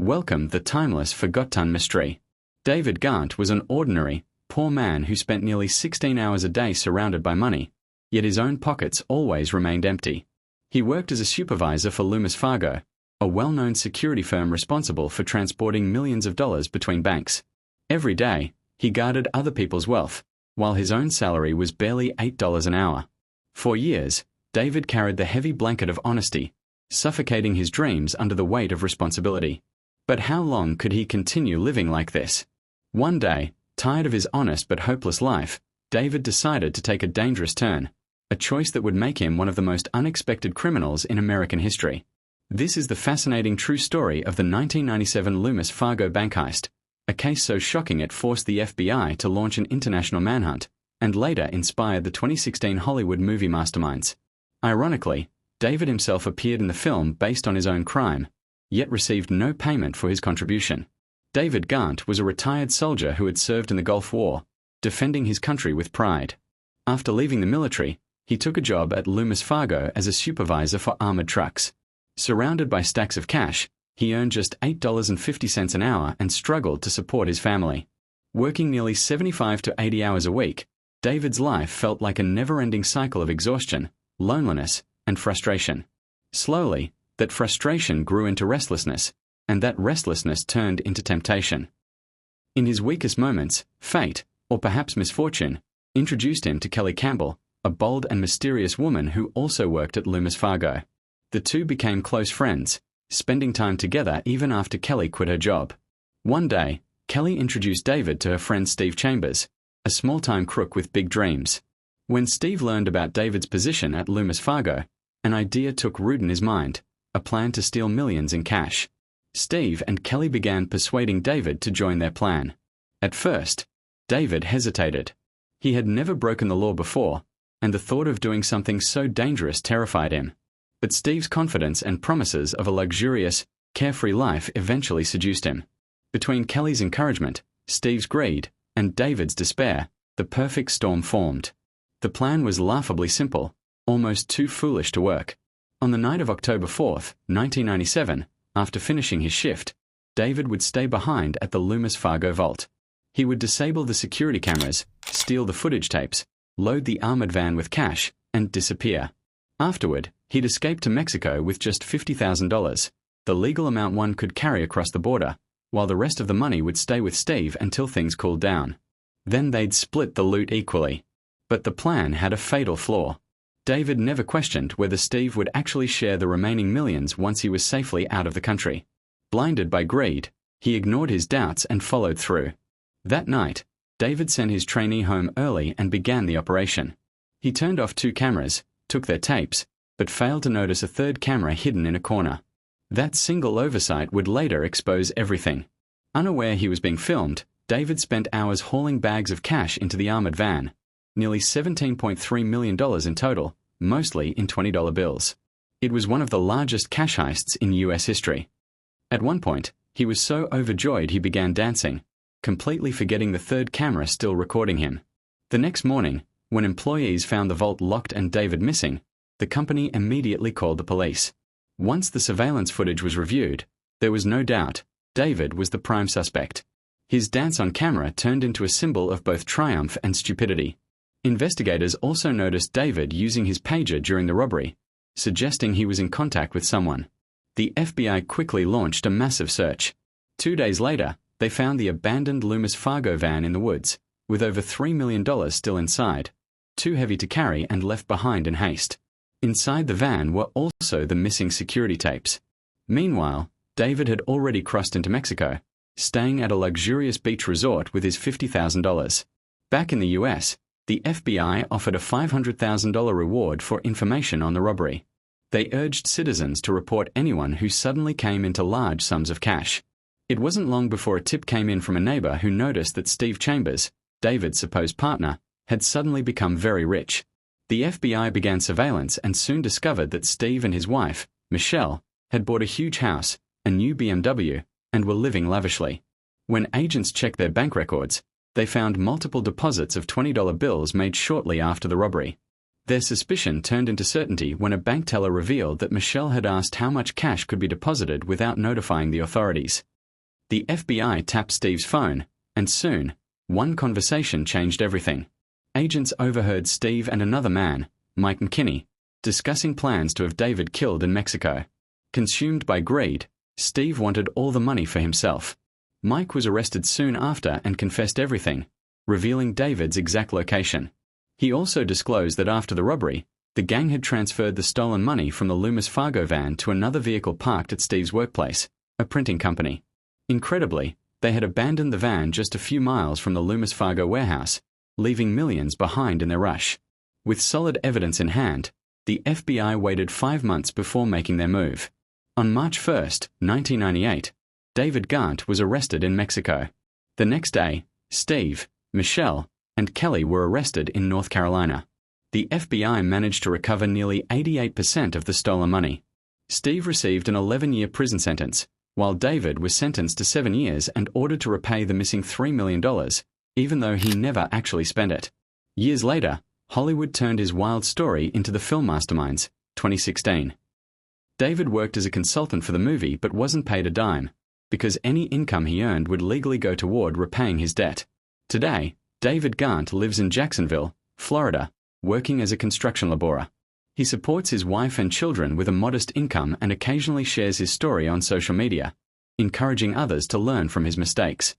Welcome the timeless forgotten mystery. David Ghantt was an ordinary, poor man who spent nearly 16 hours a day surrounded by money, yet his own pockets always remained empty. He worked as a supervisor for Loomis Fargo, a well-known security firm responsible for transporting millions of dollars between banks. Every day, he guarded other people's wealth, while his own salary was barely $8 an hour. For years, David carried the heavy blanket of honesty, suffocating his dreams under the weight of responsibility. But how long could he continue living like this? One day, tired of his honest but hopeless life, David decided to take a dangerous turn, a choice that would make him one of the most unexpected criminals in American history. This is the fascinating true story of the 1997 Loomis Fargo bank heist, a case so shocking it forced the FBI to launch an international manhunt, and later inspired the 2016 Hollywood movie Masterminds. Ironically, David himself appeared in the film based on his own crime, yet received no payment for his contribution. David Ghantt was a retired soldier who had served in the Gulf War, defending his country with pride. After leaving the military, he took a job at Loomis Fargo as a supervisor for armored trucks. Surrounded by stacks of cash, he earned just $8.50 an hour and struggled to support his family. Working nearly 75 to 80 hours a week, David's life felt like a never-ending cycle of exhaustion, loneliness, and frustration. Slowly, that frustration grew into restlessness, and that restlessness turned into temptation. In his weakest moments, fate, or perhaps misfortune, introduced him to Kelly Campbell, a bold and mysterious woman who also worked at Loomis Fargo. The two became close friends, spending time together even after Kelly quit her job. One day, Kelly introduced David to her friend Steve Chambers, a small-time crook with big dreams. When Steve learned about David's position at Loomis Fargo, an idea took root in his mind, a plan to steal millions in cash. Steve and Kelly began persuading David to join their plan. At first, David hesitated. He had never broken the law before, and the thought of doing something so dangerous terrified him. But Steve's confidence and promises of a luxurious, carefree life eventually seduced him. Between Kelly's encouragement, Steve's greed, and David's despair, the perfect storm formed. The plan was laughably simple, almost too foolish to work. On the night of October 4th, 1997, after finishing his shift, David would stay behind at the Loomis Fargo vault. He would disable the security cameras, steal the footage tapes, load the armored van with cash, and disappear. Afterward, he'd escape to Mexico with just $50,000, the legal amount one could carry across the border, while the rest of the money would stay with Steve until things cooled down. Then they'd split the loot equally. But the plan had a fatal flaw. David never questioned whether Steve would actually share the remaining millions once he was safely out of the country. Blinded by greed, he ignored his doubts and followed through. That night, David sent his trainee home early and began the operation. He turned off 2 cameras, took their tapes, but failed to notice a third camera hidden in a corner. That single oversight would later expose everything. Unaware he was being filmed, David spent hours hauling bags of cash into the armored van, nearly $17.3 million in total, mostly in $20 bills. It was one of the largest cash heists in U.S. history. At one point, he was so overjoyed he began dancing, completely forgetting the third camera still recording him. The next morning, when employees found the vault locked and David missing, the company immediately called the police. Once the surveillance footage was reviewed, there was no doubt David was the prime suspect. His dance on camera turned into a symbol of both triumph and stupidity. Investigators also noticed David using his pager during the robbery, suggesting he was in contact with someone. The FBI quickly launched a massive search. 2 days later, they found the abandoned Loomis Fargo van in the woods, with over $3 million still inside, too heavy to carry and left behind in haste. Inside the van were also the missing security tapes. Meanwhile, David had already crossed into Mexico, staying at a luxurious beach resort with his $50,000. Back in the US, the FBI offered a $500,000 reward for information on the robbery. They urged citizens to report anyone who suddenly came into large sums of cash. It wasn't long before a tip came in from a neighbor who noticed that Steve Chambers, David's supposed partner, had suddenly become very rich. The FBI began surveillance and soon discovered that Steve and his wife, Michelle, had bought a huge house, a new BMW, and were living lavishly. When agents checked their bank records, they found multiple deposits of $20 bills made shortly after the robbery. Their suspicion turned into certainty when a bank teller revealed that Michelle had asked how much cash could be deposited without notifying the authorities. The FBI tapped Steve's phone, and soon, one conversation changed everything. Agents overheard Steve and another man, Mike McKinney, discussing plans to have David killed in Mexico. Consumed by greed, Steve wanted all the money for himself. Mike was arrested soon after and confessed everything, revealing David's exact location. He also disclosed that after the robbery, the gang had transferred the stolen money from the Loomis Fargo van to another vehicle parked at Steve's workplace, a printing company. Incredibly, they had abandoned the van just a few miles from the Loomis Fargo warehouse, leaving millions behind in their rush. With solid evidence in hand, the FBI waited 5 months before making their move. On March 1, 1998, David Ghantt was arrested in Mexico. The next day, Steve, Michelle, and Kelly were arrested in North Carolina. The FBI managed to recover nearly 88% of the stolen money. Steve received an 11-year prison sentence, while David was sentenced to 7 years and ordered to repay the missing $3 million, even though he never actually spent it. Years later, Hollywood turned his wild story into the film Masterminds, 2016. David worked as a consultant for the movie but wasn't paid a dime, because any income he earned would legally go toward repaying his debt. Today, David Ghantt lives in Jacksonville, Florida, working as a construction laborer. He supports his wife and children with a modest income and occasionally shares his story on social media, encouraging others to learn from his mistakes.